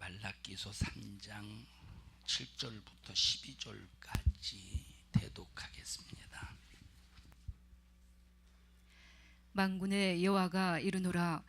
말라기서 3장 7절부터 12절까지 대독하겠습니다. 만군의 여호와가 이르노라.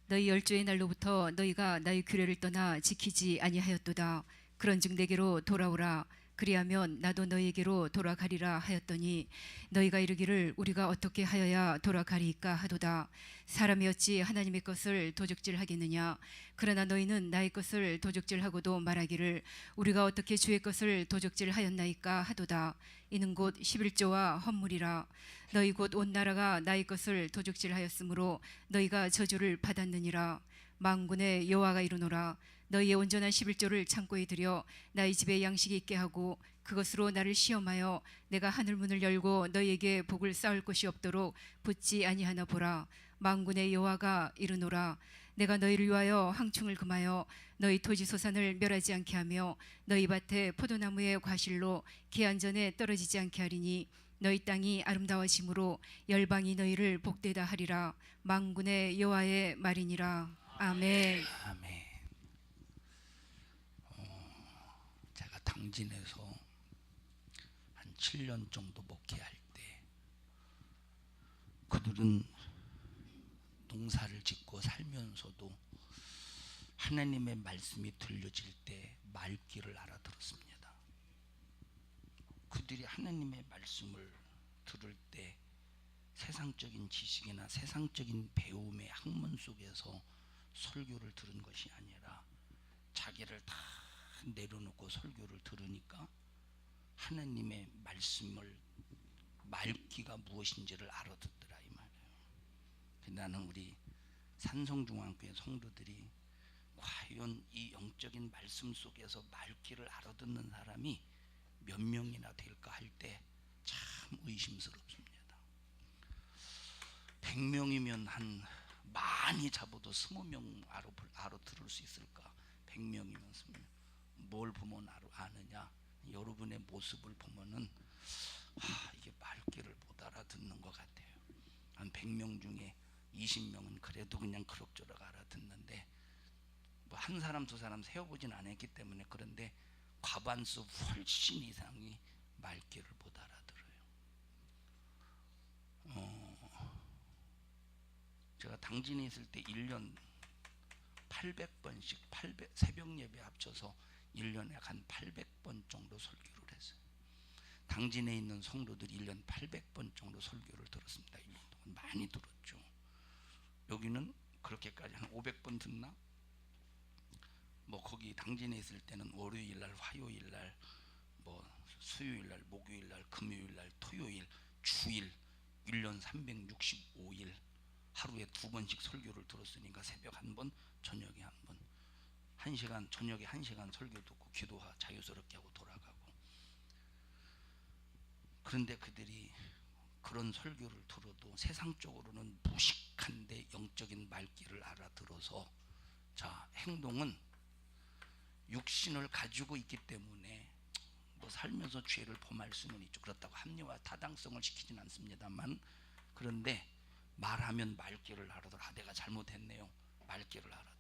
너희 열조의 날로부터 너희가 나의 규례를 떠나 지키지 아니하였도다. 그런즉 내게로 돌아오라. 그리하면 나도 너희에게로 돌아가리라 하였더니 너희가 이르기를 우리가 어떻게 하여야 돌아가리이까 하도다. 사람이 어찌 하나님의 것을 도적질하겠느냐. 그러나 너희는 나의 것을 도적질하고도 말하기를 우리가 어떻게 주의 것을 도적질하였나이까 하도다. 이는 곧 11조와 헌물이라. 너희 곧 온 나라가 나의 것을 도적질하였으므로 너희가 저주를 받았느니라. 만군의 여호와가 이르노라. 너희의 온전한 11조를 창고에 들여 나의 집에 양식이 있게 하고 그것으로 나를 시험하여 내가 하늘 문을 열고 너희에게 복을 쌓을 곳이 없도록 붙지 아니하나 보라. 만군의 여호와가 이르노라. 내가 너희를 위하여 황충을 금하여 너희 토지 소산을 멸하지 않게 하며 너희 밭에 포도나무의 과실로 기한 전에 떨어지지 않게 하리니 너희 땅이 아름다워심으로 열방이 너희를 복되다 하리라. 만군의 여호와의 말이니라. 아멘. 아멘. 제가 당진에서 한 7년 정도 목회할 때 그들은 농사를 짓고 살면서도 하나님의 말씀이 들려질 때 말귀를 알아들었습니다. 그들이 하나님의 말씀을 들을 때 세상적인 지식이나 세상적인 배움의 학문 속에서 설교를 들은 것이 아니라 자기를 다 내려놓고 설교를 들으니까 하나님의 말씀을 말귀가 무엇인지를 알아듣더라 이 말이에요. 나는 우리 산성중앙교회 성도들이 과연 이 영적인 말씀 속에서 말귀를 알아듣는 사람이 몇 명이나 될까 할 때 참 의심스럽습니다. 100명이면 한 많이 잡아도 20명 알아들을 수 있을까? 100명이면 20명. 뭘 보면 아느냐? 여러분의 모습을 보면은 이게 말귀를 못 알아듣는 것 같아요. 한 100명 중에 20명은 그래도 그냥 그럭저럭 알아듣는데 뭐 한 사람 두 사람 세어보진 않았기 때문에 그런데 과반수 훨씬 이상이 말귀를 못 알아들어요. 제가 당진에 있을 때 1년 800번씩 새벽 예배 합쳐서 1년에 한 800번 정도 설교를 했어요. 당진에 있는 성도들이 1년 800번 정도 설교를 들었습니다. 1년 동안 많이 들었죠. 여기는 그렇게까지 한 500번 듣나? 뭐 거기 당진에 있을 때는 월요일날, 화요일날, 뭐 수요일날, 목요일날, 금요일날, 토요일, 주일 1년 365일 하루에 2번씩 설교를 들었으니까 새벽 1번, 저녁에 1번 1시간, 저녁에 1시간 설교 듣고 기도하 자유스럽게 하고 돌아가고. 그런데 그들이 그런 설교를 들어도 세상적으로는 무식한데 영적인 말귀를 알아들어서 자, 행동은 육신을 가지고 있기 때문에 뭐 살면서 죄를 범할 수는 있죠. 그렇다고 합리화 타당성을 시키진 않습니다만, 그런데 말하면 말귀를 알아들어. 내가 잘못했네요. 말귀를 알아들어.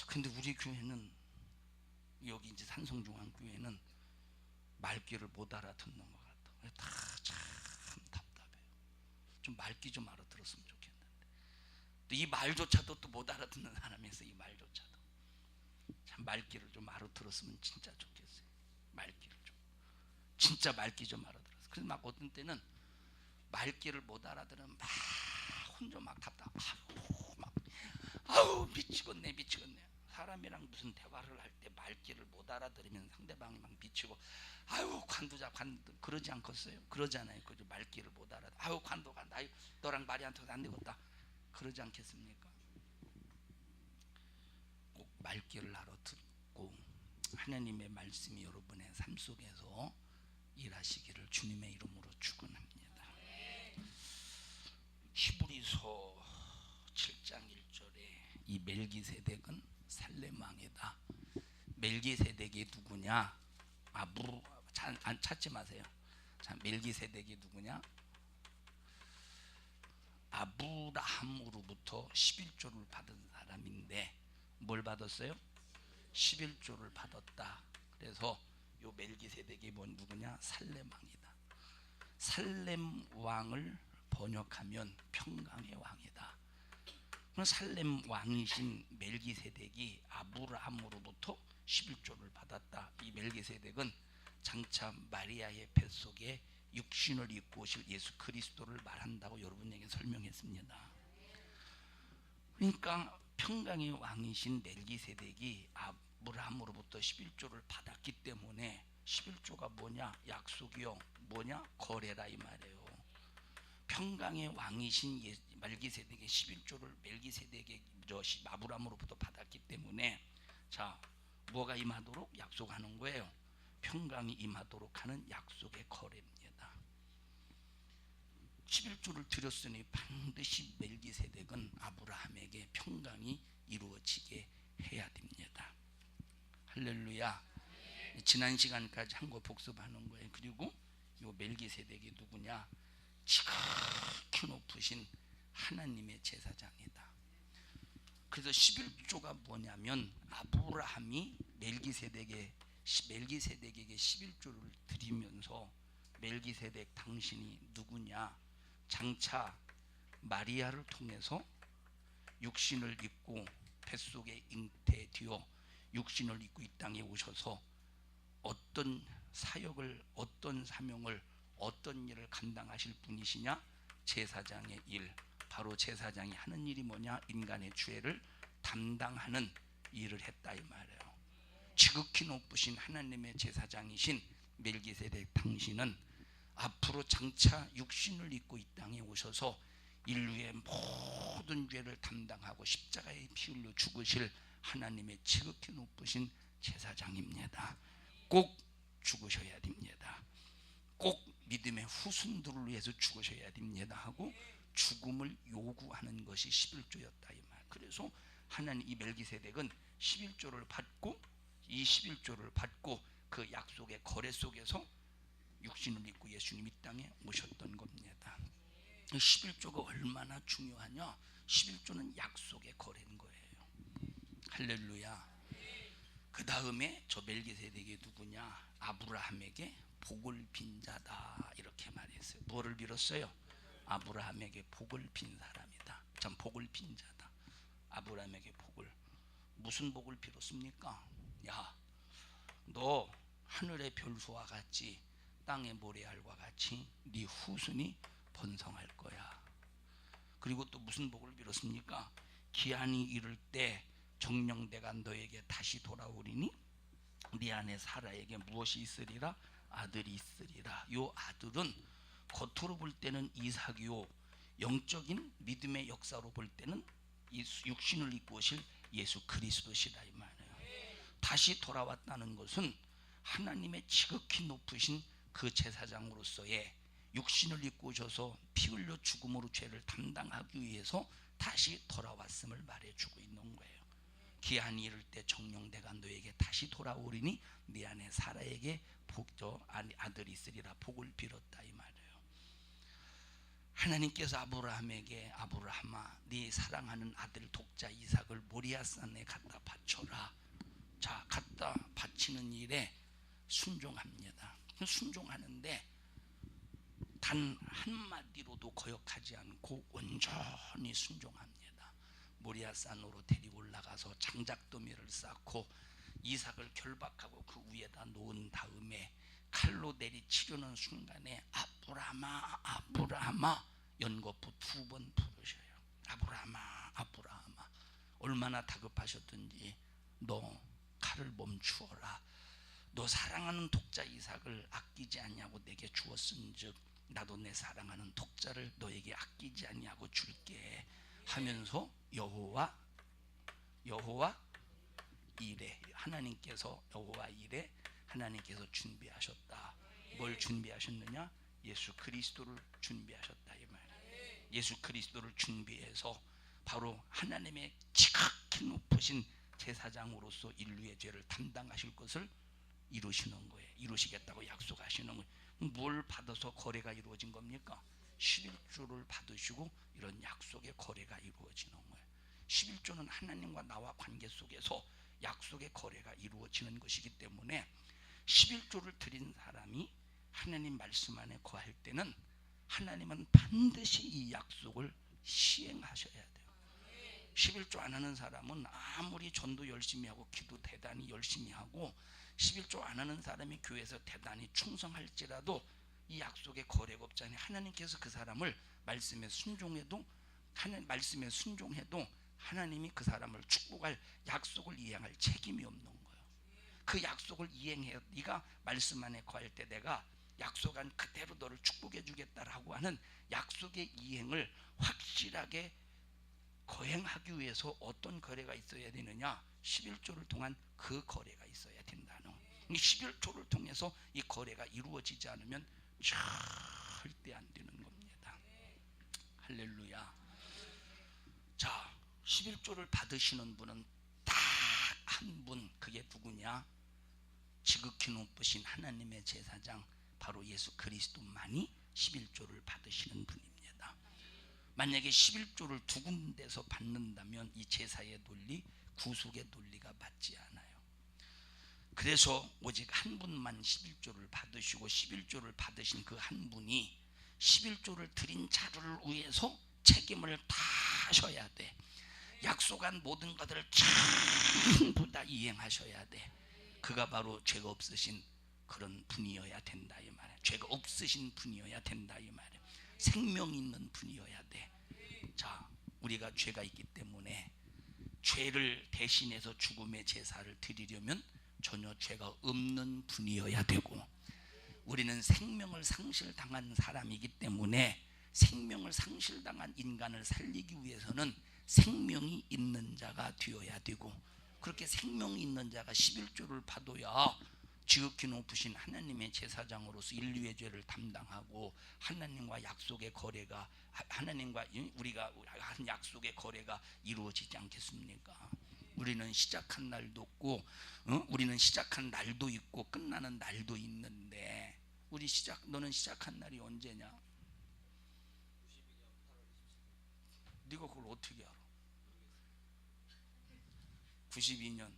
근데 우리 교회는, 여기 이제 산성중앙교회는 말귀를 못 알아듣는 것 같아. 다 참 답답해요. 좀 말귀 좀 알아들었으면 좋겠는데 또 이 말조차도 또 못 알아듣는 사람이 있어. 이 말조차도 참 말귀를 좀 알아들었으면 진짜 좋겠어요. 말귀를 좀 진짜 말귀 좀 알아들었어. 그래서 막 어떤 때는 말귀를 못 알아들으면 막 혼자 막 답답. 아우 미치겠네. 사람이랑 무슨 대화를 할 때 말귀를 못 알아들으면 상대방이 막 미치고 아유 관두자 그러지 않겠어요? 그러잖아요. 그죠? 말귀를 못 알아들. 아유 관둬. 아유 너랑 말이 안 통해서 안 되겠다. 그러지 않겠습니까? 꼭 말귀를 알아듣고 하나님의 말씀이 여러분의 삶 속에서 일하시기를 주님의 이름으로 축원합니다. 히브리서 7장 1절에 이 멜기세덱은 살렘 왕이다. 멜기세덱이 누구냐? 찾지 마세요. 자, 멜기세덱이 누구냐? 아브라함으로부터 11조를 받은 사람인데 뭘 받았어요? 11조를 받았다. 그래서 요 멜기세덱이 누구냐? 살렘 왕이다. 살렘 왕을 번역하면 평강의 왕이다. 그럼 살렘 왕이신 멜기세덱이 아브라함으로부터 11조를 받았다. 이 멜기세덱은 장차 마리아의 뱃속에 육신을 입고 오실 예수 그리스도를 말한다고 여러분에게 설명했습니다. 그러니까 평강의 왕이신 멜기세덱이 아브라함으로부터 11조를 받았기 때문에 11조가 뭐냐? 약속이요. 뭐냐? 거래라 이 말이에요. 평강의 왕이신 멜기세덱의 11조를 멜기세덱의 아브라함으로부터 받았기 때문에 자, 뭐가 임하도록 약속하는 거예요? 평강이 임하도록 하는 약속의 거래입니다. 11조를 드렸으니 반드시 멜기세덱은 아브라함에게 평강이 이루어지게 해야 됩니다. 할렐루야. 지난 시간까지 한 거 복습하는 거예요. 그리고 요 멜기세덱이 누구냐? 지극히 높으신 하나님의 제사장이다. 그래서 11조가 뭐냐면 아브라함이 멜기세덱에게 11조를 드리면서 멜기세덱 당신이 누구냐? 장차 마리아를 통해서 육신을 입고 뱃속에 잉태되어 육신을 입고 이 땅에 오셔서 어떤 사역을, 어떤 사명을, 어떤 일을 감당하실 분이시냐? 제사장의 일. 바로 제사장이 하는 일이 뭐냐? 인간의 죄를 담당하는 일을 했다 이 말이에요. 지극히 높으신 하나님의 제사장이신 멜기세덱 당신은 앞으로 장차 육신을 입고 이 땅에 오셔서 인류의 모든 죄를 담당하고 십자가의 피 흘려 죽으실 하나님의 지극히 높으신 제사장입니다. 꼭 죽으셔야 됩니다. 꼭 믿음의 후손들을 위해서 죽으셔야 됩니다 하고 죽음을 요구하는 것이 11조였다 이 말. 그래서 하나님 이 멜기세덱은 11조를 받고 이 11조를 받고 그 약속의 거래 속에서 육신을 입고 예수님 이 땅에 오셨던 겁니다. 11조가 얼마나 중요하냐? 11조는 약속의 거래인 거예요. 할렐루야. 그 다음에 저 멜기세덱이 누구냐? 아브라함에게 복을 빈 자다 이렇게 말했어요. 뭐를 빌었어요? 아브라함에게 복을 빈 사람이다. 참 복을 빈 자다. 아브라함에게 복을. 무슨 복을 빌었습니까? 야, 너 하늘의 별수와 같이 땅의 모래알과 같이 네 후손이 번성할 거야. 그리고 또 무슨 복을 빌었습니까? 기한이 이를 때 정령대가 너에게 다시 돌아오리니 네 안에 사라에게 무엇이 있으리라? 아들이 있으리라. 요 아들은 겉으로 볼 때는 이삭이요, 영적인 믿음의 역사로 볼 때는 육신을 입고 오실 예수 그리스도시다 이 말이에요. 다시 돌아왔다는 것은 하나님의 지극히 높으신 그 제사장으로서의 육신을 입고 오셔서 피 흘려 죽음으로 죄를 담당하기 위해서 다시 돌아왔음을 말해주고 있는 거예요. 기한이 이를 때 정령대가 너에게 다시 돌아오리니 네 안에 사라에게 아들이 있으리라. 복을 빌었다 이 말이에요. 하나님께서 아브라함에게 아브라함아 네 사랑하는 아들 독자 이삭을 모리아산에 갖다 바쳐라. 자, 갖다 바치는 일에 순종합니다. 순종하는데 단 한마디로도 거역하지 않고 온전히 순종합니다. 모리아산으로 데리고 올라가서 장작더미를 쌓고 이삭을 결박하고 그 위에다 놓은 다음에 칼로 내리치려는 순간에 아브라함아 아브라함아 연거푸 2번 부르셔요. 아브라함아 아브라함아. 얼마나 다급하셨든지 너 칼을 멈추어라. 너 사랑하는 독자 이삭을 아끼지 아니하고 내게 주었은즉 나도 내 사랑하는 독자를 너에게 아끼지 아니하고 줄게 하면서 여호와 이레 하나님께서 여호와 이레 하나님께서 준비하셨다. 뭘 준비하셨느냐? 예수 그리스도를 준비하셨다 이 말이에요. 예수 그리스도를 준비해서 바로 하나님의 지극히 높으신 제사장으로서 인류의 죄를 담당하실 것을 이루시는 거예요. 이루시겠다고 약속하시는 거예요. 뭘 받아서 거래가 이루어진 겁니까? 11조를 받으시고 이런 약속의 거래가 이루어지는 거예요. 11조는 하나님과 나와 관계 속에서 약속의 거래가 이루어지는 것이기 때문에 11조를 드린 사람이 하나님 말씀 안에 거할 때는 하나님은 반드시 이 약속을 시행하셔야 돼요. 11조 안 하는 사람은 아무리 전도 열심히 하고 기도 대단히 열심히 하고 11조 안 하는 사람이 교회에서 대단히 충성할지라도 이 약속의 거래가 없잖아요. 하나님께서 그 사람을 말씀에 순종해도 하나님이 그 사람을 축복할 약속을 이행할 책임이 없는 거예요. 그 약속을 이행해 네가 말씀 안에 거할 때 내가 약속한 그대로 너를 축복해 주겠다라고 하는 약속의 이행을 확실하게 거행하기 위해서 어떤 거래가 있어야 되느냐? 11조를 통한 그 거래가 있어야 된다는. 이 11조를 통해서 이 거래가 이루어지지 않으면 절대 안 되는 겁니다. 할렐루야. 자, 11조를 받으시는 분은 딱 한 분, 그게 누구냐? 지극히 높으신 하나님의 제사장 바로 예수 그리스도만이 11조를 받으시는 분입니다. 만약에 11조를 두 군데서 받는다면 이 제사의 논리, 구속의 논리가 맞지 않아요. 그래서 오직 한 분만 11조를 받으시고 11조를 받으신 그 한 분이 11조를 드린 자를 위해서 책임을 다 하셔야 돼. 약속한 모든 것들을 전부 다 이행하셔야 돼. 그가 바로 죄가 없으신 그런 분이어야 된다 이 말이야. 죄가 없으신 분이어야 된다 이 말이야. 생명 있는 분이어야 돼. 자, 우리가 죄가 있기 때문에 죄를 대신해서 죽음의 제사를 드리려면 전혀 죄가 없는 분이어야 되고, 우리는 생명을 상실당한 사람이기 때문에 생명을 상실당한 인간을 살리기 위해서는 생명이 있는 자가 되어야 되고, 그렇게 생명이 있는 자가 11조를 받아야 지극히 높으신 하나님의 제사장으로서 인류의 죄를 담당하고 하나님과 약속의 거래가, 하나님과 우리가 한 약속의 거래가 이루어지지 않겠습니까? 우리는 시작한 날도 없고, 우리는 시작한 날도 있고 끝나는 날도 있는데, 너는 시작한 날이 언제냐? 네가 그걸 어떻게 알아? 92년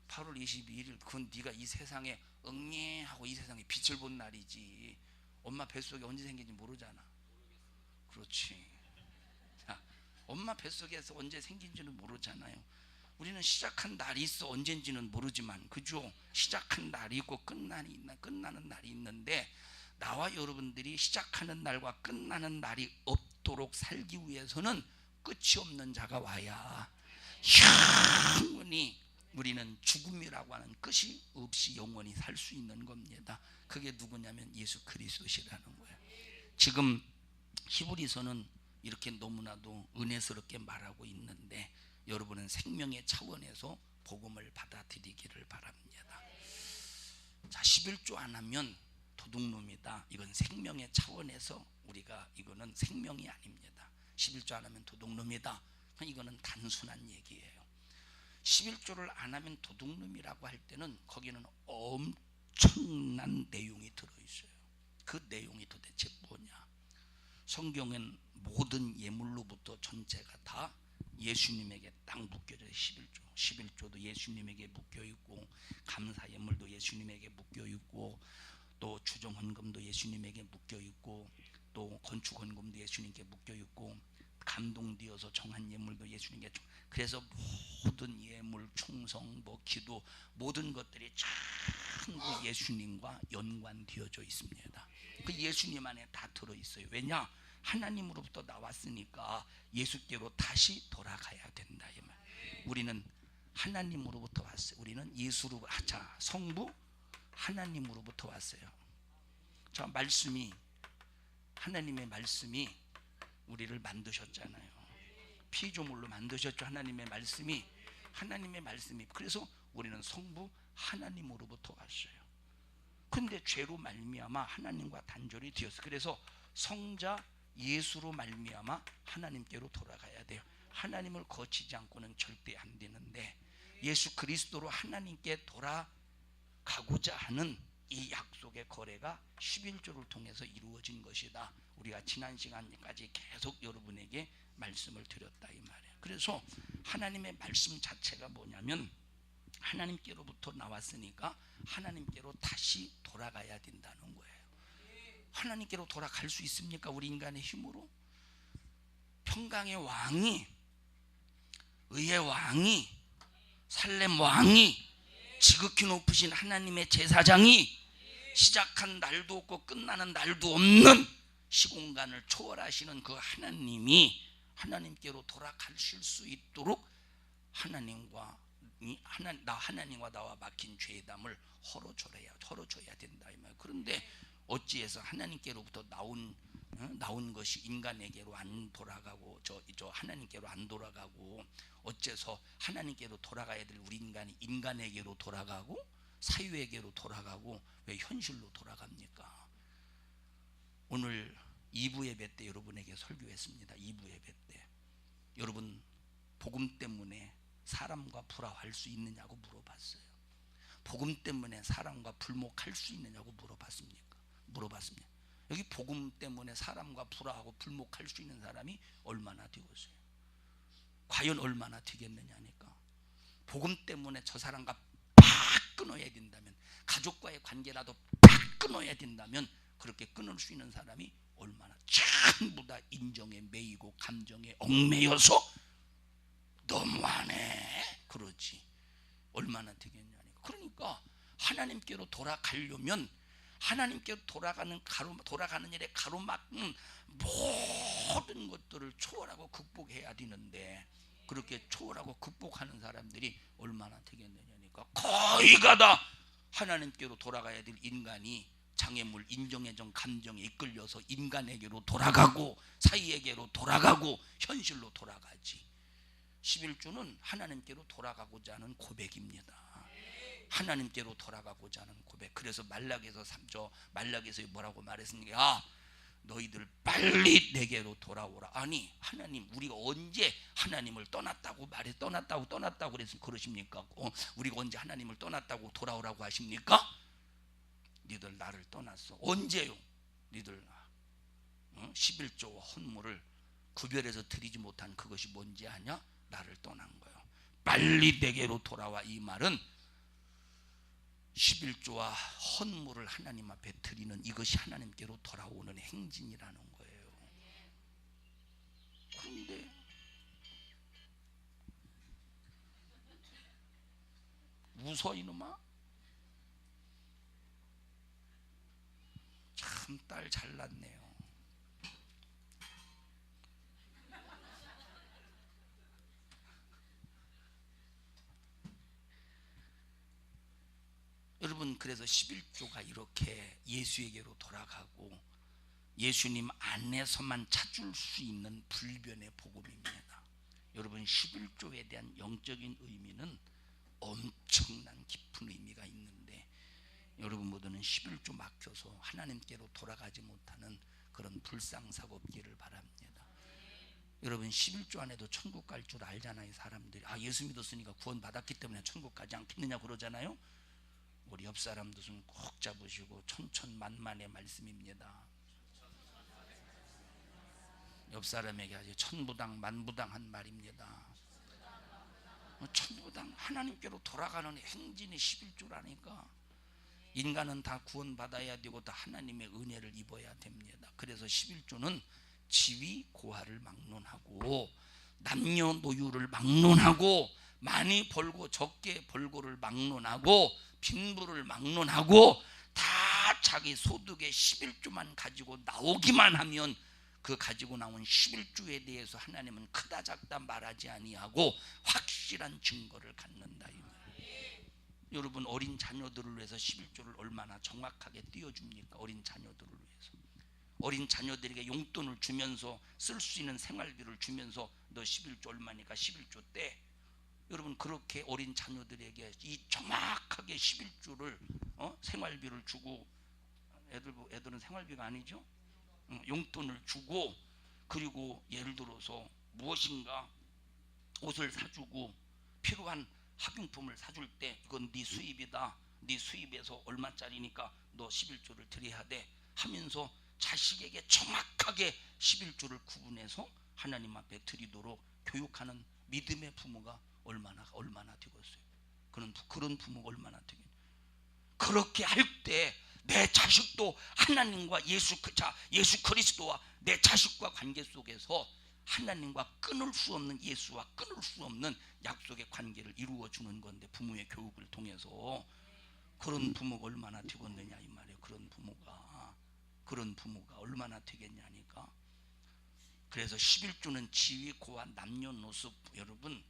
8월 22일, 그건 네가 이 세상에 응애하고 이 세상에 빛을 본 날이지. 엄마 뱃속에 언제 생긴지 모르잖아. 그렇지. 자, 엄마 뱃속에서 언제 생긴지는 모르잖아요. 우리는 시작한 날이 있어 언젠지는 모르지만, 그죠? 시작한 날이 있고 끝나는 날이 있는데, 나와 여러분들이 시작하는 날과 끝나는 날이 없도록 살기 위해서는 끝이 없는 자가 와야 영원히 우리는 죽음이라고 하는 끝이 없이 영원히 살 수 있는 겁니다. 그게 누구냐면 예수 그리스도시라는 거예요. 지금 히브리서는 이렇게 너무나도 은혜스럽게 말하고 있는데, 여러분은 생명의 차원에서 복음을 받아들이기를 바랍니다. 자, 11조 안 하면 도둑놈이다. 이건 생명의 차원에서 우리가, 이거는 생명이 아닙니다. 11조 안 하면 도둑놈이다. 이거는 단순한 얘기예요. 11조를 안 하면 도둑놈이라고 할 때는 거기는 엄청난 내용이 들어있어요. 그 내용이 도대체 뭐냐? 성경엔 모든 예물로부터 전체가 다 예수님에게 딱 묶여져요. 11조도 예수님에게 묶여있고, 감사예물도 예수님에게 묶여있고, 또 주정헌금도 예수님에게 묶여있고, 또 건축헌금도 예수님께 묶여있고, 감동되어서 정한 예물도 예수님께. 그래서 모든 예물, 충성, 기도, 모든 것들이 전부 예수님과 연관되어져 있습니다. 그 예수님 안에 다 들어있어요. 왜냐? 하나님으로부터 나왔으니까 예수께로 다시 돌아가야 된다 이 말. 우리는 하나님으로부터 왔어요. 우리는 예수로, 자, 성부 하나님으로부터 왔어요. 자, 하나님의 말씀이 우리를 만드셨잖아요. 피조물로 만드셨죠. 하나님의 말씀이. 그래서 우리는 성부 하나님으로부터 왔어요. 근데 죄로 말미암아 하나님과 단절이 되었어요. 그래서 성자 예수로 말미암아 하나님께로 돌아가야 돼요. 하나님을 거치지 않고는 절대 안 되는데, 예수 그리스도로 하나님께 돌아가고자 하는 이 약속의 거래가 11조를 통해서 이루어진 것이다. 우리가 지난 시간까지 계속 여러분에게 말씀을 드렸다 이 말이에요. 그래서 하나님의 말씀 자체가 뭐냐면 하나님께로부터 나왔으니까 하나님께로 다시 돌아가야 된다는 거예요. 하나님께로 돌아갈 수 있습니까? 우리 인간의 힘으로? 평강의 왕이, 의의 왕이, 살렘 왕이, 지극히 높으신 하나님의 제사장이 시작한 날도 없고 끝나는 날도 없는 시공간을 초월하시는 그 하나님이 하나님께로 돌아가실 수 있도록 하나님과 나와 막힌 죄담을 헐어줘야 된다 이 말. 그런데 어찌해서 하나님께로부터 나온 것이 인간에게로 안 돌아가고 저 하나님께로 안 돌아가고, 어째서 하나님께로 돌아가야 될 우리 인간에게로 돌아가고 사유에게로 돌아가고 왜 현실로 돌아갑니까? 오늘 2부 예배 때 여러분에게 설교했습니다. 2부 예배 때 여러분 복음 때문에 사람과 불화할 수 있느냐고 물어봤어요. 복음 때문에 사람과 불목할 수 있느냐고 물어봤습니다. 여기 복음 때문에 사람과 불화하고 불목할 수 있는 사람이 얼마나 되겠어요? 과연 얼마나 되겠느냐니까. 복음 때문에 저 사람과 팍 끊어야 된다면, 가족과의 관계라도 팍 끊어야 된다면 그렇게 끊을 수 있는 사람이 얼마나, 전부 다 인정에 매이고 감정에 얽매여서 너무하네 그러지 얼마나 되겠냐니까. 그러니까 하나님께로 돌아가려면 하나님께로 돌아가는 일에 가로막는 모든 것들을 초월하고 극복해야 되는데, 그렇게 초월하고 극복하는 사람들이 얼마나 되겠느냐니까. 거의가 다 하나님께로 돌아가야 될 인간이 장애물, 인정애정, 감정에 이끌려서 인간에게로 돌아가고 사이에게로 돌아가고 현실로 돌아가지. 11조는 하나님께로 돌아가고자 하는 고백입니다. 하나님께로 돌아가고자 하는 고백. 그래서 말라기에서 뭐라고 말했습니까? 너희들 빨리 내게로 돌아오라. 아니 하나님, 우리가 언제 하나님을 떠났다고 그래서 그러십니까? 우리가 언제 하나님을 떠났다고 돌아오라고 하십니까? 니들 나를 떠났어. 언제요? 니들 11조와 헌물을 구별해서 드리지 못한 그것이 뭔지 아냐? 나를 떠난 거예요. 빨리 내게로 돌아와. 이 말은 11조와 헌물을 하나님 앞에 드리는 이것이 하나님께로 돌아오는 행진이라는 거예요. 그런데 웃어 이놈아? 참 딸 잘났네요. 여러분, 그래서 11조가 이렇게 예수에게로 돌아가고 예수님 안에서만 찾을 수 있는 불변의 복음입니다. 여러분, 11조에 대한 영적인 의미는 엄청난 깊은 의미가 있는데, 여러분 모두는 11조 막혀서 하나님께로 돌아가지 못하는 그런 불상사고 없기를 바랍니다. 여러분, 11조 안에도 천국 갈 줄 알잖아요. 사람들이 예수 믿었으니까 구원 받았기 때문에 천국 가지 않겠느냐 그러잖아요. 우리 옆 사람도 좀 꼭 잡으시고, 천천만만의 말씀입니다. 옆 사람에게 아주 천부당 만부당한 말입니다. 천부당, 하나님께로 돌아가는 행진이 11조라니까. 인간은 다 구원받아야 되고 다 하나님의 은혜를 입어야 됩니다. 그래서 11조는 지위 고하를 막론하고 남녀노유를 막론하고 많이 벌고 적게 벌고를 막론하고 빈부를 막론하고 다 자기 소득의 11조만 가지고 나오기만 하면 그 가지고 나온 11조에 대해서 하나님은 크다 작다 말하지 아니하고 확실한 증거를 갖는다. 여러분, 어린 자녀들을 위해서 11조를 얼마나 정확하게 띄워줍니까? 어린 자녀들을 위해서. 어린 자녀들에게 용돈을 주면서 쓸 수 있는 생활비를 주면서 너 11조 얼마니까 11조 때. 여러분, 그렇게 어린 자녀들에게 이 정확하게 11조를 생활비를 주고, 애들은 생활비가 아니죠. 용돈을 주고, 그리고 예를 들어서 무엇인가 옷을 사주고 필요한 학용품을 사줄 때 이건 네 수입이다. 네 수입에서 얼마짜리니까 너 11조를 드려야 돼 하면서 자식에게 정확하게 11조를 구분해서 하나님 앞에 드리도록 교육하는 믿음의 부모가 얼마나 되겠어요. 그런 부모가 얼마나 되겠어요. 그렇게 할 때 내 자식도 하나님과 예수 그리스도와 내 자식과 관계 속에서 하나님과 끊을 수 없는, 예수와 끊을 수 없는 약속의 관계를 이루어 주는 건데, 부모의 교육을 통해서 그런 부모가 얼마나 되겠느냐 이 말이에요. 그런 부모가 얼마나 되겠냐니까. 그래서 11조는 지위, 고한, 남녀노소, 여러분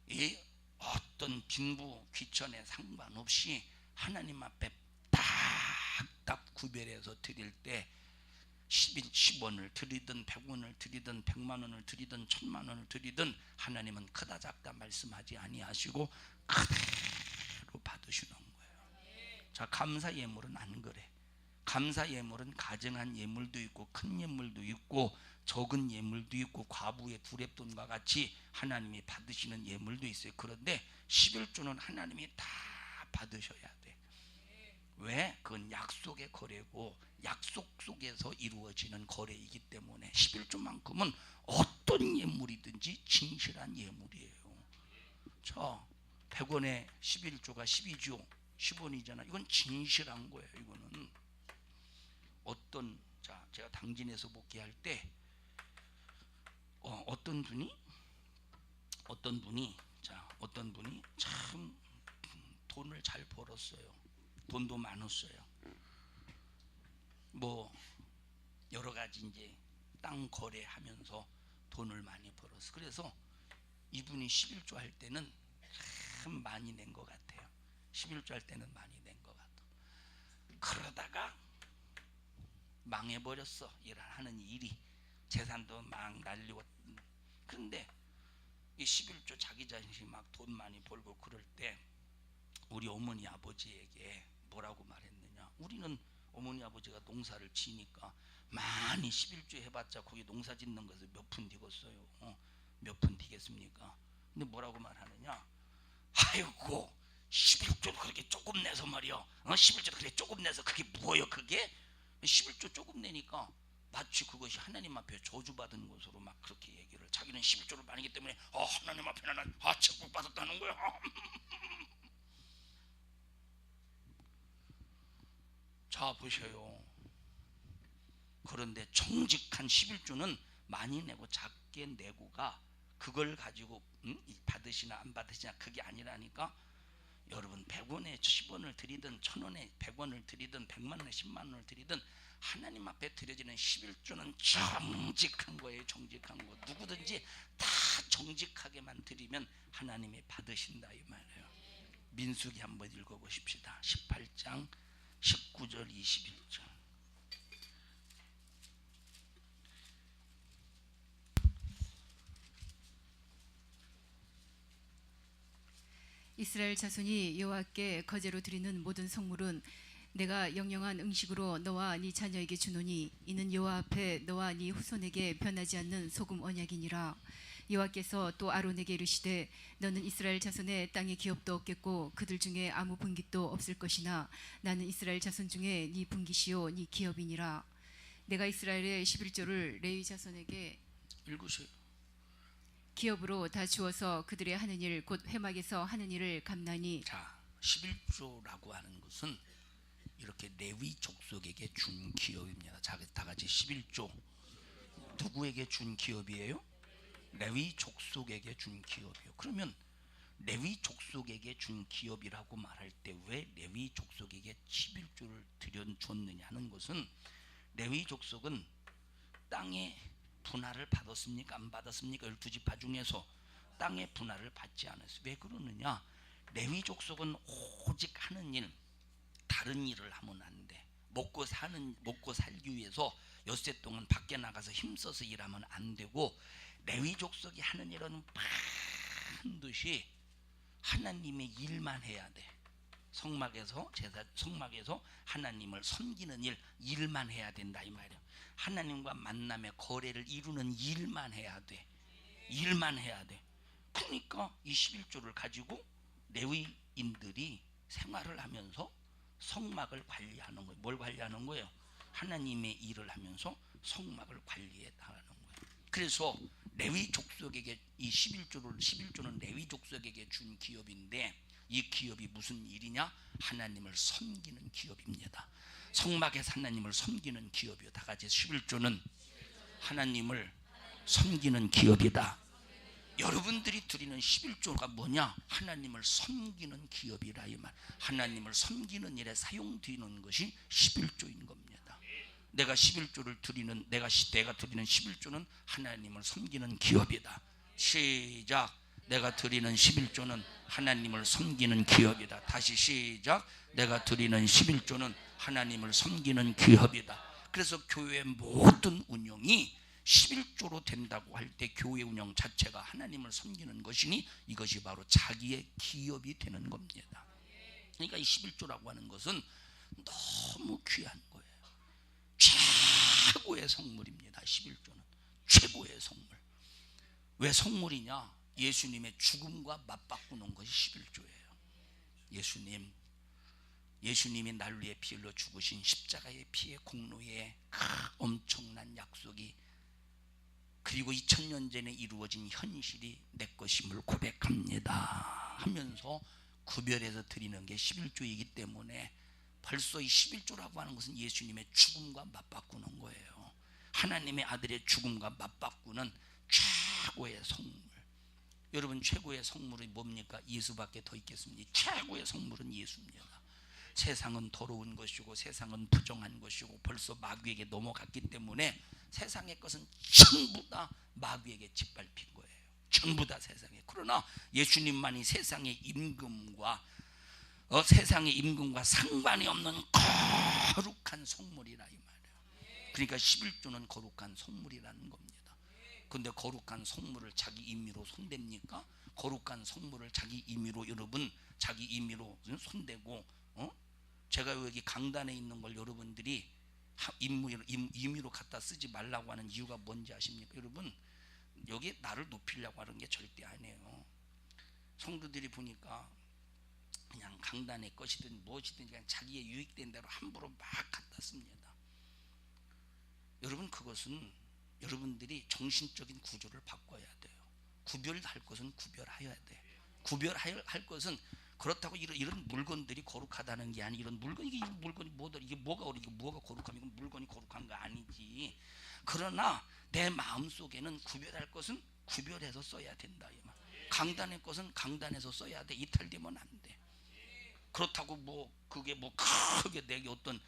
이 어떤 빈부 귀천에 상관없이 하나님 앞에 딱딱 구별해서 드릴 때 10원을 드리든 100원을 드리든 100만 원을 드리든 1000만 원을 드리든 하나님은 크다 작다 말씀하지 아니하시고 그대로 받으시는 거예요. 자, 감사 예물은 안 그래. 감사 예물은 가정한 예물도 있고 큰 예물도 있고 적은 예물도 있고 과부의 두렙돈과 같이 하나님이 받으시는 예물도 있어요. 그런데 11조는 하나님이 다 받으셔야 돼. 왜? 그건 약속의 거래고 약속 속에서 이루어지는 거래이기 때문에 11조만큼은 어떤 예물이든지 진실한 예물이에요. 자, 100원에 11조가 12조 10원이잖아. 이건 진실한 거예요. 이거는 제가 당진에서 목회할 때 어떤 분이 참 돈을 잘 벌었어요. 돈도 많았어요. 뭐 여러 가지 이제 땅 거래하면서 돈을 많이 벌었어. 그래서 이분이 11조 할 때는 참 많이 낸 것 같아요. 11조 할 때는 많이 낸 것 같아. 그러다가 망해버렸어. 하는 일이 재산도 막 날리고. 그런데 이 11조 자기 자신이 막 돈 많이 벌고 그럴 때 우리 어머니 아버지에게 뭐라고 말했느냐. 우리는 어머니 아버지가 농사를 지니까 많이 11조 해봤자 거기 농사 짓는 것을 몇 푼 되겠어요. 몇 푼 되겠습니까? 근데 뭐라고 말하느냐. 아이고 11조도 그렇게 조금 내서 말이야. 11조도 그렇게 조금 내서 그게 뭐예요 그게? 11조 조금 내니까 마치 그것이 하나님 앞에 저주받은 것으로 막 그렇게 얘기를. 자기는 11조를 많이 하기 때문에 하나님 앞에 나는 축복받았다는 거야. 자 보셔요. 그런데 정직한 11조는 많이 내고 작게 내고가 그걸 가지고 받으시나 안 받으시나 그게 아니라니까. 여러분 100원에 10원을 드리든 1000원에 100원을 드리든 100만 원에 10만 원을 드리든 하나님 앞에 드려지는 11조는 정직한 거예요. 정직한 거. 누구든지 다 정직하게만 드리면 하나님이 받으신다 이 말이에요. 민수기 한번 읽어보십시다. 18장 19절 21절. 이스라엘 자손이 여호와께 거제로 드리는 모든 성물은 내가 영영한 음식으로 너와 네 자녀에게 주노니 이는 여호와 앞에 너와 네 후손에게 변하지 않는 소금 언약이니라. 여호와께서 또 아론에게 이르시되 너는 이스라엘 자손의 땅에 기업도 없겠고 그들 중에 아무 분깃도 없을 것이나 나는 이스라엘 자손 중에 네 분깃이요 네 기업이니라. 내가 이스라엘의 11조를 레위 자손에게 읽으세요. 기업으로 다 주어서 그들의 하는 일 곧 회막에서 하는 일을 감나니. 자, 11조라고 하는 것은 이렇게 레위 족속에게 준 기업입니다. 자, 다 같이 11조 누구에게 준 기업이에요? 레위 족속에게 준 기업이요. 그러면 레위 족속에게 준 기업이라고 말할 때 왜 레위 족속에게 11조를 줬느냐 하는 것은 레위 족속은 땅의 분할을 받았습니까? 안 받았습니까? 12지파 중에서 땅의 분할을 받지 않았어요. 왜 그러느냐? 레위 족속은 오직 하는 일, 다른 일을 하면 안 돼. 먹고 살기 위해서 엿새 동안 밖에 나가서 힘써서 일하면 안 되고, 레위 족속이 하는 일은 반드시 하나님의 일만 해야 돼. 성막에서 하나님을 섬기는 일만 해야 된다 이 말이야. 하나님과 만남의 거래를 이루는 일만 해야 돼. 일만 해야 돼. 그러니까 이 11조를 가지고 레위인들이 생활을 하면서 성막을 관리하는 거예요. 뭘 관리하는 거예요? 하나님의 일을 하면서 성막을 관리해 나가는 거예요. 그래서 레위 족속에게 이 11조는 레위 족속에게 준 기업인데 이 기업이 무슨 일이냐? 하나님을 섬기는 기업입니다. 성막에서 하나님을 섬기는 기업이요. 다 같이 11조는 하나님을 섬기는 기업이다. 여러분들이 드리는 11조가 뭐냐? 하나님을 섬기는 기업이라 이 말. 하나님을 섬기는 일에 사용되는 것이 11조인 겁니다. 내가 11조를 드리는 내가 드리는 11조는 하나님을 섬기는 기업이다. 시작. 내가 드리는 11조는 하나님을 섬기는 기업이다. 다시 시작. 내가 드리는 11조는 하나님을 섬기는 기업이다. 그래서 교회의 모든 운영이 11조로 된다고 할 때 교회 운영 자체가 하나님을 섬기는 것이니 이것이 바로 자기의 기업이 되는 겁니다. 그러니까 이 11조라고 하는 것은 너무 귀한 거예요. 최고의 성물입니다. 11조는 최고의 성물. 왜 성물이냐? 예수님의 죽음과 맞바꾸는 것이 11조예요. 예수님이 날 위해 피 흘려 죽으신 십자가의 피의 공로에 엄청난 약속이 그리고 2000년 전에 이루어진 현실이 내 것임을 고백합니다 하면서 구별해서 드리는 게 11조이기 때문에 벌써 이 11조라고 하는 것은 예수님의 죽음과 맞바꾸는 거예요. 하나님의 아들의 죽음과 맞바꾸는 최고의 성물. 여러분, 최고의 성물이 뭡니까? 예수밖에 더 있겠습니까? 최고의 성물은 예수입니다. 세상은 더러운 것이고 세상은 부정한 것이고 벌써 마귀에게 넘어갔기 때문에 세상의 것은 전부 다 마귀에게 짓밟힌 거예요. 전부 다 세상에. 그러나 예수님만이 세상의 임금과 상관이 없는 거룩한 성물이라 이 말이에요. 그러니까 11조는 거룩한 성물이라는 겁니다. 근데 거룩한 성물을 자기 임의로 손댑니까? 거룩한 성물을 자기 임의로 여러분 자기 임의로 손대고 제가 여기 강단에 있는 걸 여러분들이 임의로 갖다 쓰지 말라고 하는 이유가 뭔지 아십니까? 여러분, 여기 나를 높이려고 하는 게 절대 아니에요. 성도들이 보니까 그냥 강단의 것이든 무엇이든 그냥 자기의 유익된 대로 함부로 막 갖다 씁니다. 여러분, 그것은 여러분들이 정신적인 구조를 바꿔야 돼요. 구별할 것은 구별해야 돼. 구별할 것은 그렇다고 이런 물건들이 거룩하다는 게 아니. 이런 물건 이게 물건이 뭐가 거룩하면 이건 물건이 거룩한 거 아니지. 그러나 내 마음 속에는 구별할 것은 구별해서 써야 된다. 강단의 것은 강단에서 써야 돼. 이탈되면 안 돼. 그렇다고 그게 크게 내게 어떤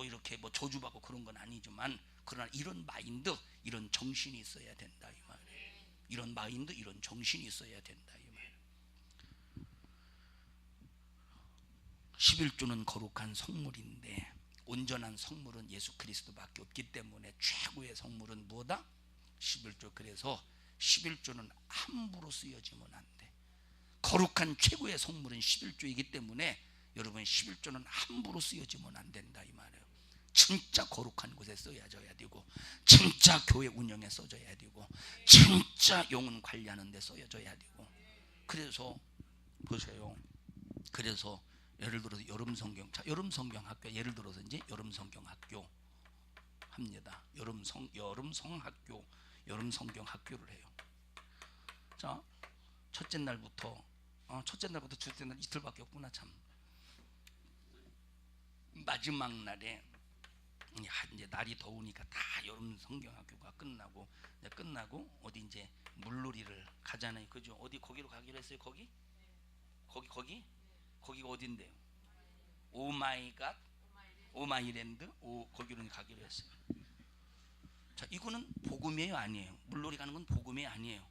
이렇게 저주받고 그런 건 아니지만 그러나 이런 마인드, 이런 정신이 있어야 된다 이 말이에요. 이런 마인드, 이런 정신이 있어야 된다 이 말이에요. 11조는 거룩한 성물인데 온전한 성물은 예수 그리스도밖에 없기 때문에 최고의 성물은 뭐다? 11조. 그래서 11조는 함부로 쓰여지면 안 돼. 거룩한 최고의 성물은 11조이기 때문에 여러분 11조는 함부로 쓰여지면 안 된다 이 말이에요. 진짜 거룩한 곳에 써야져야 되고 진짜 교회 운영에 써져야 되고 진짜 영혼 관리하는 데 써져야 되고. 그래서 보세요. 그래서 예를 들어서 여름 성경 학교 예를 들어서 이제 여름 성경 학교 합니다. 여름 성경 학교를 해요. 자, 첫째 날부터 둘째 날 이틀밖에 없구나 참. 마지막 날에 이제 날이 더우니까 다 여름 성경 학교가 끝나고 어디 이제 물놀이를 가잖아요. 그죠? 어디 거기로 가기로 했어요. 거기가 어딘데요? 오마이갓 오마이랜드 거기로 가기로 했어요. 자, 이거는 복음이에요, 아니에요? 물놀이 가는 건 복음이 아니에요.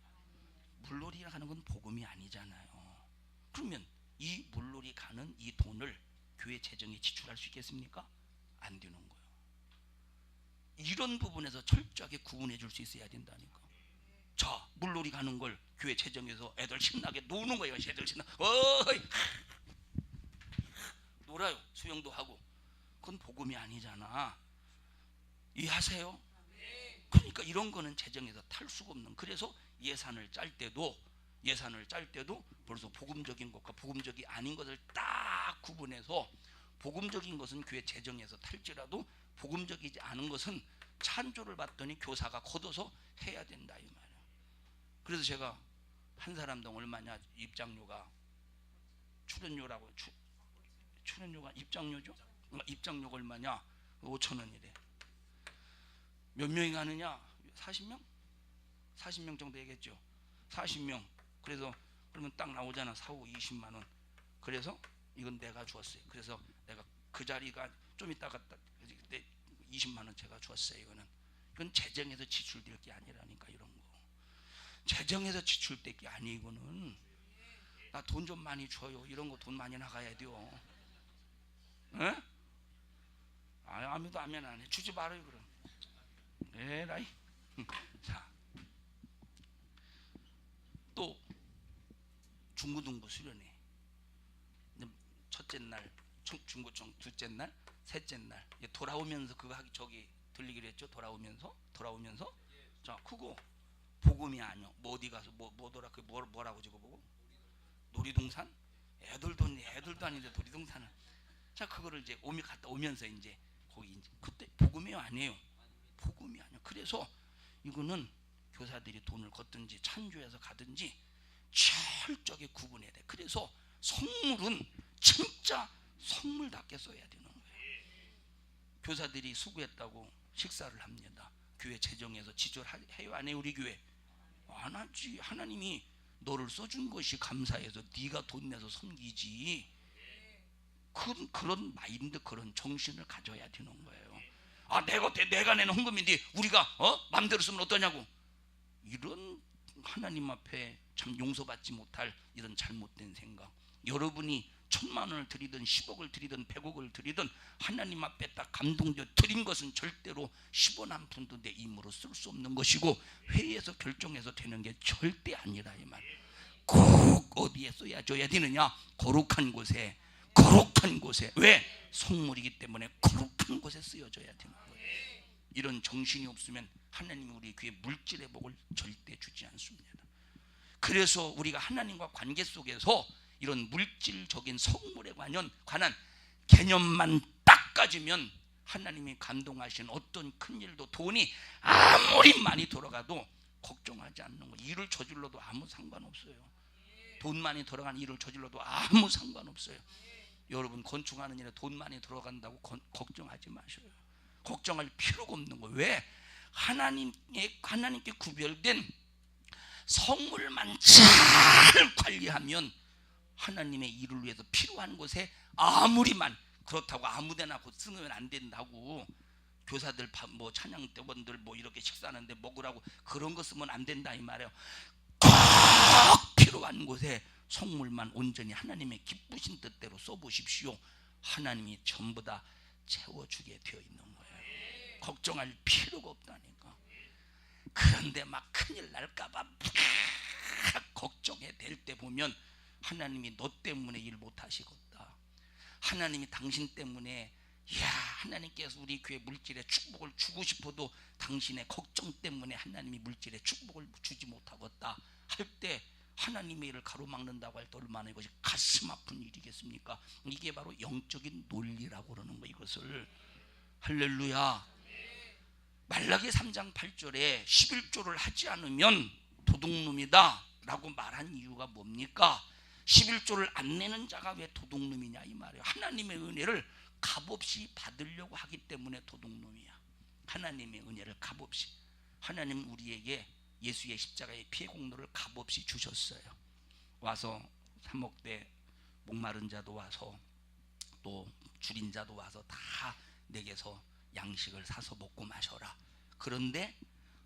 물놀이 가는 건 복음이 아니잖아요. 그러면 이 물놀이 가는 이 돈을 교회 재정에 지출할 수 있겠습니까? 안 되는 거예요. 이런 부분에서 철저하게 구분해 줄 수 있어야 된다니까. 자, 물놀이 가는 걸 교회 재정에서 애들 신나게 노는 거예요. 애들 놀아요. 수영도 하고. 그건 복음이 아니잖아. 이해하세요? 그러니까 이런 거는 재정에서 탈 수가 없는. 그래서 예산을 짤 때도 벌써 복음적인 것과 복음적이 아닌 것을 딱 구분해서 복음적인 것은 교회 재정에서 탈지라도 복음적이지 않은 것은 찬조를 받더니 교사가 걷어서 해야 된다 이 말이에요. 그래서 제가 한 사람당 얼마냐 입장료가 출연료라고 출연료가 입장료죠? 입장료가 얼마냐? 5,000원이래. 몇 명이 가느냐? 40명? 40명 정도 되겠죠. 40명. 그래서 그러면 딱 나오잖아. 4, 5, 20만 원. 그래서 이건 내가 주었어요. 그래서 내가 그 자리가 좀 이따 갔다 그때 20만 원 제가 줬어요. 이건 재정에서 지출될 게 아니라니까. 이런 거 재정에서 지출될 게 아니고는 나 돈 좀 많이 줘요. 이런 거 돈 많이 나가야 돼요. 에? 아무도 아멘 안 해. 주지 말아요 그럼. 에라이. 자, 또 중고등부 수련회 첫째 날, 중고청 둘째 날, 셋째 날 돌아오면서 그거 하기 저기 들리기로 했죠. 돌아오면서 자 그거 복음이 아니요. 뭐 어디 가서 뭐더라 그 뭐라고 적어보고 놀이동산? 애들도 아닌데 놀이동산을. 자 그거를 이제 갔다 오면서 이제 거기 이제 그때 복음이 아니에요. 복음이 아니에요. 그래서 이거는 교사들이 돈을 걷든지 찬조해서 가든지 철저하게 구분해야 돼. 그래서 성물은 진짜 성물답게 써야 되는 거예요. 교사들이 수고했다고 식사를 합니다. 교회 재정에서 지출해요 안 해요? 우리 교회 안 하지. 하나님이 너를 써준 것이 감사해서 네가 돈 내서 섬기지. 그런 마인드, 그런 정신을 가져야 되는 거예요. 아 내가 내는 헌금인데 우리가 마음대로 쓰면 어떠냐고. 이런 하나님 앞에 참 용서받지 못할 이런 잘못된 생각. 여러분이 1,000만 원을 드리든 10억을 드리든 100억을 드리든 하나님 앞에 딱 감동되어 드린 것은 절대로 10원 한 푼도 내 힘으로 쓸 수 없는 것이고 회의에서 결정해서 되는 게 절대 아니라 이 말. 꼭 어디에 써야 되느냐? 거룩한 곳에. 왜? 성물이기 때문에 거룩한 곳에 쓰여져야 되는 거예요. 이런 정신이 없으면 하나님이 우리 귀에 물질의 복을 절대 주지 않습니다. 그래서 우리가 하나님과 관계 속에서 이런 물질적인 성물에 관한 개념만 딱 가지면 하나님이 감동하신 어떤 큰 일도 돈이 아무리 많이 들어가도 걱정하지 않는 거예요. 일을 저질러도 아무 상관없어요. 돈 많이 들어간 일을 저질러도 아무 상관없어요. 여러분 건축하는 일에 돈 많이 들어간다고 걱정하지 마셔요. 걱정할 필요가 없는 거예요. 왜? 하나님께 구별된 성물만 잘 관리하면 하나님의 일을 위해서 필요한 곳에 아무리만, 그렇다고 아무데나 쓰면 안 된다고. 교사들 뭐 찬양 때원들 뭐 이렇게 식사하는데 먹으라고 그런 거 쓰면 안 된다 이 말이에요. 꼭 필요한 곳에 성물만 온전히 하나님의 기쁘신 뜻대로 써보십시오. 하나님이 전부 다 채워주게 되어 있는 거예요. 걱정할 필요가 없다니까. 그런데 막 큰일 날까봐 걱정해 될 때 보면 하나님이 너 때문에 일 못하시겠다. 하나님이 당신 때문에, 하나님께서 우리 교회 물질에 축복을 주고 싶어도 당신의 걱정 때문에 하나님이 물질에 축복을 주지 못하겠다 할 때 하나님의 일을 가로막는다고 할 때 얼마나 이것이 가슴 아픈 일이겠습니까? 이게 바로 영적인 논리라고 그러는 거. 이것을 할렐루야. 말라기 3장 8절에 11조를 하지 않으면 도둑놈이다 라고 말한 이유가 뭡니까? 11조를 안 내는 자가 왜 도둑놈이냐 이 말이에요. 하나님의 은혜를 값없이 받으려고 하기 때문에 도둑놈이야. 하나님의 은혜를 값없이. 하나님은 우리에게 예수의 십자가의 피의 공로를 값없이 주셨어요. 와서 사목대 목마른 자도 와서 또 줄인 자도 와서 다 내게서 양식을 사서 먹고 마셔라. 그런데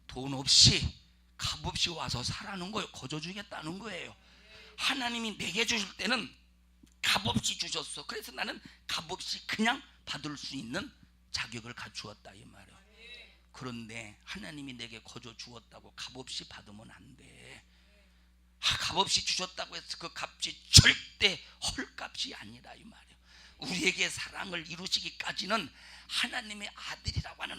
돈 없이 값없이 와서 사라는 거예요. 거저 주겠다는 거예요. 하나님이 내게 주실 때는 값없이 주셨어. 그래서 나는 값없이 그냥 받을 수 있는 자격을 갖추었다 이 말이에요. 그런데 하나님이 내게 거저 주었다고 값없이 받으면 안 돼. 값없이 주셨다고 해서 그 값이 절대 헐값이 아니라 이 말이에요. 우리에게 사랑을 이루시기까지는 하나님의 아들이라고 하는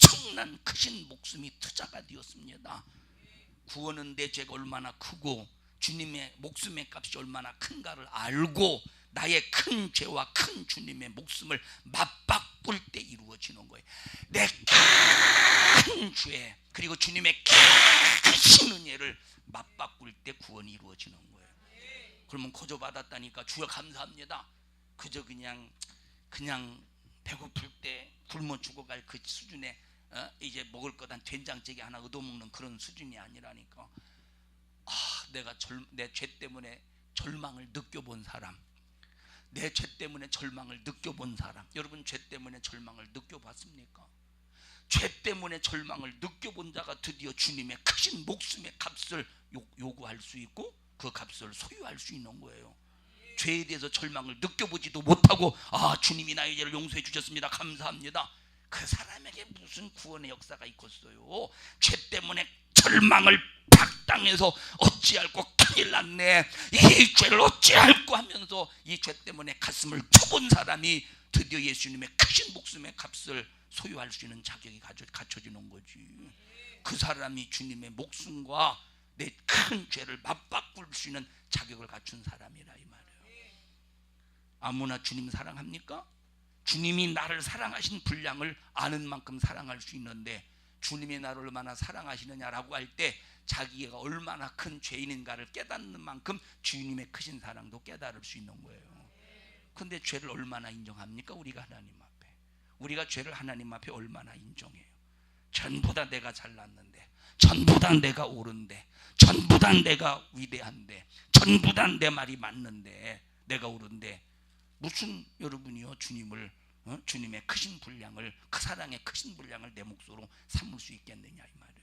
엄청난 크신 목숨이 투자가 되었습니다. 구원은 내 죄가 얼마나 크고 주님의 목숨의 값이 얼마나 큰가를 알고 나의 큰 죄와 큰 주님의 목숨을 맞박 맞바꿀 때 이루어지는 거예요. 내 큰 죄 그리고 주님의 크신 은혜를 맞바꿀 때 구원이 이루어지는 거예요. 그러면 거저 받았다니까 주여 감사합니다. 그저 그냥 배고플 때 굶어 죽어갈 그 수준의 이제 먹을 것 한 된장찌개 하나 얻어먹는 그런 수준이 아니라니까. 내가 내 죄 때문에 절망을 느껴본 사람, 내 죄 때문에 절망을 느껴본 사람, 여러분 죄 때문에 절망을 느껴봤습니까? 죄 때문에 절망을 느껴본 자가 드디어 주님의 크신 목숨의 값을 요구할 수 있고 그 값을 소유할 수 있는 거예요. 죄에 대해서 절망을 느껴보지도 못하고 주님이 나의 죄를 용서해 주셨습니다 감사합니다. 그 사람에게 무슨 구원의 역사가 있겠어요? 죄 때문에 절망을 박당해서 어찌할꼬 큰일 났네, 이 죄를 어찌할꼬 하면서 이 죄 때문에 가슴을 쳐본 사람이 드디어 예수님의 크신 목숨의 값을 소유할 수 있는 자격이 갖춰지는 거지. 그 사람이 주님의 목숨과 내 큰 죄를 맞바꿀 수 있는 자격을 갖춘 사람이라 이 말이에요. 아무나 주님 사랑합니까? 주님이 나를 사랑하신 분량을 아는 만큼 사랑할 수 있는데 주님이 나를 얼마나 사랑하시느냐라고 할 때 자기가 얼마나 큰 죄인인가를 깨닫는 만큼 주님의 크신 사랑도 깨달을 수 있는 거예요. 근데 죄를 얼마나 인정합니까? 우리가 하나님 앞에, 우리가 죄를 하나님 앞에 얼마나 인정해요? 전부 다 내가 잘났는데, 전부 다 내가 옳은데, 전부 다 내가 위대한데, 전부 다 내 말이 맞는데, 내가 옳은데 무슨 여러분이요 주님을 주님의 크신 분량을, 그 사랑의 크신 분량을 내 몫으로 삼을 수 있겠느냐 이 말이에요.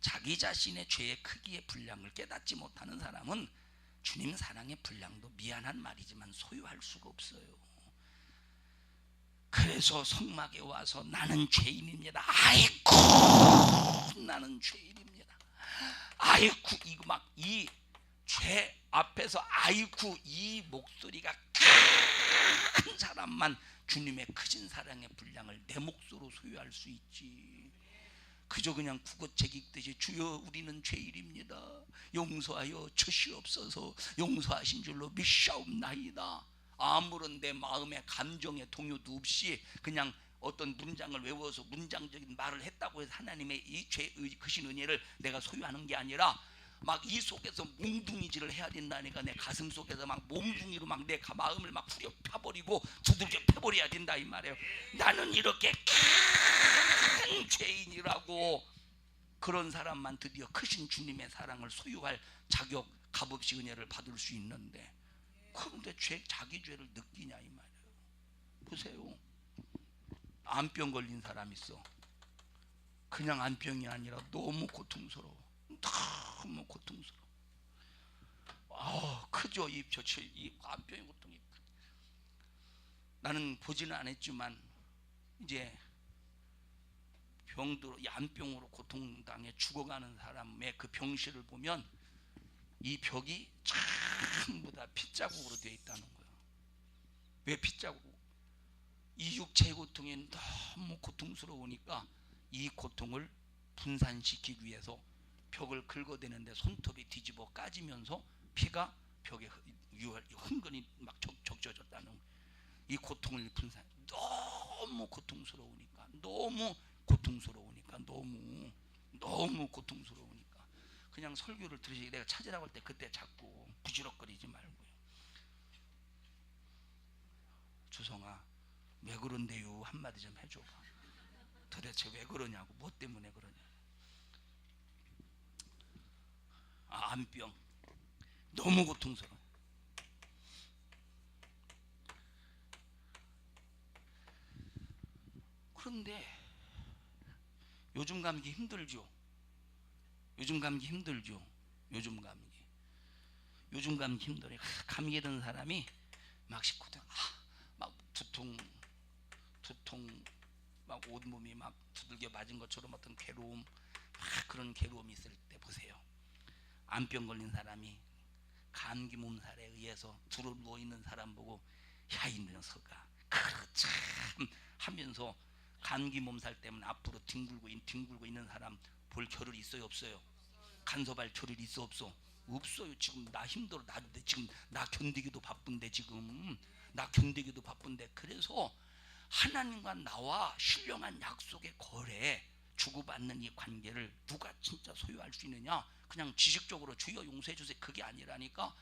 자기 자신의 죄의 크기의 분량을 깨닫지 못하는 사람은 주님 사랑의 분량도 미안한 말이지만 소유할 수가 없어요. 그래서 성막에 와서 나는 죄인입니다. 아이쿠 나는 죄인입니다. 아이쿠 이거 막 이 죄 앞에서 아이쿠 이 목소리가 큰 사람만 주님의 크신 사랑의 분량을 내 몫으로 소유할 수 있지. 그저 그냥 국어책 읽듯이 주여 우리는 죄인입니다, 용서하여 주시옵소서, 용서하신 줄로 믿사옵나이다. 아무런 내 마음의 감정의 동요도 없이 그냥 어떤 문장을 외워서 문장적인 말을 했다고 해서 하나님의 이 죄의 크신 은혜를 내가 소유하는 게 아니라 막 이 속에서 몽둥이질을 해야 된다니까. 내 가슴 속에서 막 몽둥이로 막 내 마음을 막 후려 파버리고 두들겨 패버려야 된다 이 말이에요. 나는 이렇게 큰 죄인이라고. 그런 사람만 드디어 크신 주님의 사랑을 소유할 자격, 값없이 은혜를 받을 수 있는데, 그런데 자기 죄를 느끼냐 이 말이에요. 보세요, 암병 걸린 사람 있어. 그냥 암병이 아니라 너무 고통스러워. 너무 고통스러워. 크죠 이 암병의 고통이. 나는 보지는 않았지만 이제 병들어 이 암병으로 고통당해 죽어가는 사람의 그 병실을 보면 이 벽이 전부 다 핏자국으로 되어 있다는 거예요. 왜 핏자국? 이 육체의 고통이 너무 고통스러우니까 이 고통을 분산시키기 위해서 벽을 긁어대는데 손톱이 뒤집어 까지면서 피가 벽에 흥건히 막 적셔졌다는 거예요. 이 고통을 분산. 너무 고통스러우니까 너무 고통스러우니까 그냥 설교를 들으시게 내가 찾으라고 할 때 그때 자꾸 부지럭거리지 말고요. 주성아 왜 그런데요 한마디 좀 해줘봐. 도대체 왜 그러냐고, 뭐 때문에 그러냐. 암병 너무 고통스러워. 그런데 요즘 감기 힘들죠. 요즘 감기 힘들어요. 감기에 든 사람이 막 식구들 막 두통 막 온몸이 막 두들겨 맞은 것처럼 어떤 괴로움, 그런 괴로움이 있을 때 보세요. 암병 걸린 사람이 감기 몸살에 의해서 두루 누워 있는 사람 보고 야 이 녀석아 참 하면서 감기 몸살 때문에 앞으로 뒹굴고 있는 사람 볼 겨를이 있어요 없어요? 간섭할 겨를이 있어 없어? 없어요. 지금 나 힘들어. 지금 나 견디기도 바쁜데 그래서 하나님과 나와 신령한 약속의 거래 주고받는 이 관계를 누가 진짜 소유할 수 있느냐? 그냥 지식적으로 주여 용서해 주세요 그게 아니라니까.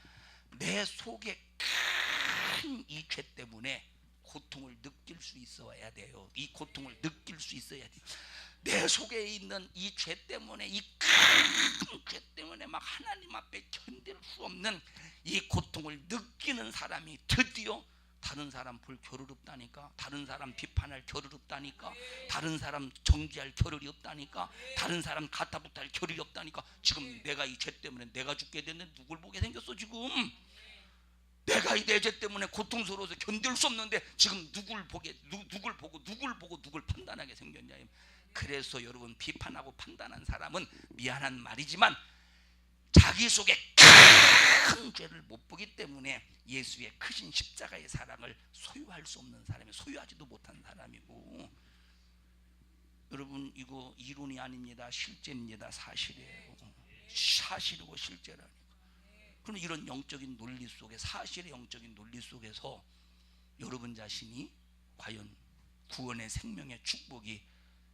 내 속에 큰 이 죄 때문에 고통을 느낄 수 있어야 돼요. 이 고통을 느낄 수 있어야 돼요. 내 속에 있는 이 죄 때문에, 이 큰 죄 때문에 막 하나님 앞에 견딜 수 없는 이 고통을 느끼는 사람이 드디어 다른 사람 볼 겨를 없다니까. 다른 사람 비판할 겨를 없다니까. 다른 사람 정지할 겨를이 없다니까. 다른 사람 가타부타할 겨를이 없다니까. 지금 내가 이 죄 때문에 내가 죽게 됐는데 누굴 보게 생겼어 지금. 내가 이 내 죄 때문에 고통스러워서 견딜 수 없는데 지금 누굴 보고 누굴 판단하게 생겼냐. 그래서 여러분, 비판하고 판단한 사람은 미안한 말이지만 자기 속에 큰 죄를 못 보기 때문에 예수의 크신 십자가의 사랑을 소유할 수 없는 사람이, 소유하지도 못한 사람이고. 여러분, 이거 이론이 아닙니다. 실제입니다. 사실이에요. 사실이고 실제라니까. 그럼 이런 영적인 논리 속에, 사실의 영적인 논리 속에서 여러분 자신이 과연 구원의 생명의 축복이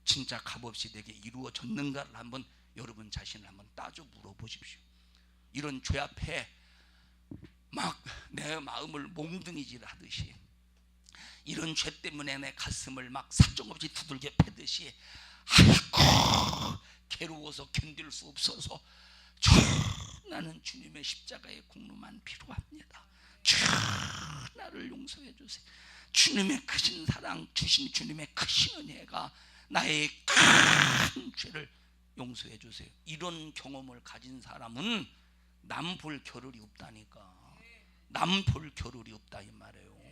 진짜 값없이 내게 이루어졌는가를 한번 여러분 자신을 한번 따져 물어보십시오. 이런 죄 앞에 막 내 마음을 몽둥이질 하듯이, 이런 죄 때문에 내 가슴을 막 사정없이 두들겨 패듯이, 아이고 괴로워서 견딜 수 없어서 나는 주님의 십자가의 공로만 필요합니다. 나를 용서해 주세요. 주님의 크신 사랑, 주신 주님의 크신 은혜가 나의 큰 죄를 용서해 주세요. 이런 경험을 가진 사람은 남 볼 겨를이 없다니까. 남 볼 겨를이 없다 이 말이에요.